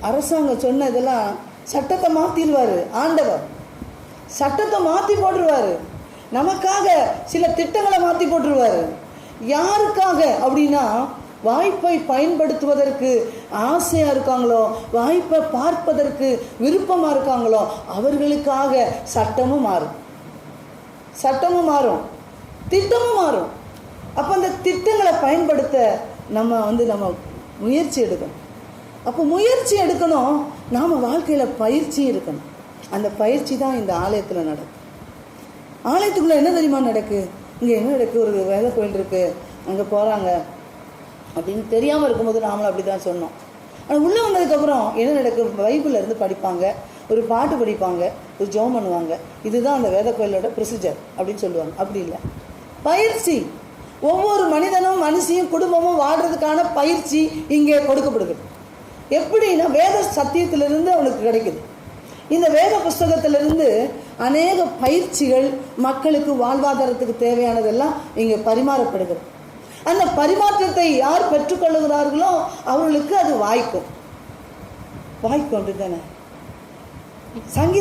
அரசாங்கம் சொன்ன இதெல்லாம் சட்டத்தை மாற்றிடுவார். ஆண்டவர் சட்டத்தை மாற்றி போட்டுருவார். நமக்காக சில திட்டங்களை மாற்றி போட்டுருவார். யாருக்காக அப்படின்னா, வாய்ப்பை பயன்படுத்துவதற்கு ஆசையாக இருக்காங்களோ, வாய்ப்பை பார்ப்பதற்கு விருப்பமாக இருக்காங்களோ அவர்களுக்காக சட்டமும் மாறும், சட்டமும் மாறும், திட்டமும் மாறும். அப்போ அந்த திட்டங்களை பயன்படுத்த நம்ம முயற்சி எடுக்கணும். அப்போ முயற்சி எடுக்கணும். நாம் வாழ்க்கையில் பயிற்சி இருக்கணும். அந்த பயிற்சி தான் இந்த ஆலயத்தில் நடக்கும். ஆலயத்துக்குள்ளே என்ன தெரியுமா நடக்கு? இங்கே என்ன நடக்கு? ஒரு வேத கோயில் இருக்குது, அங்கே போகிறாங்க அப்படின்னு தெரியாமல் இருக்கும்போது நாமளும் அப்படி தான் சொன்னோம். ஆனால் உள்ளே வந்ததுக்கப்புறம் என்ன நடக்கு? பைபிளில் இருந்து படிப்பாங்க, ஒரு பாட்டு படிப்பாங்க, ஒரு ஜெபம் பண்ணுவாங்க. இதுதான் அந்த வேத கோயிலோட ப்ரொசீஜர் அப்படின்னு சொல்லுவாங்க. அப்படி இல்லை, பயிற்சி. ஒவ்வொரு மனிதனும் மனுஷியும் குடும்பமும் வாழ்கிறதுக்கான பயிற்சி இங்கே கொடுக்கப்படுது. எப்படின்னா, வேத சத்தியத்திலிருந்து அவனுக்கு கிடைக்குது. இந்த வேத புஸ்தகத்திலிருந்து அநேக பயிற்சிகள் மக்களுக்கு வாழ்வாதாரத்துக்கு தேவையானதெல்லாம் இங்கே பரிமாறப்படுகிறது. அந்த பரிமாற்றத்தை யார் பெற்றுக்கொள்ளுகிறார்களோ அவர்களுக்கு அது வாய்க்கும். அப்படி தானே?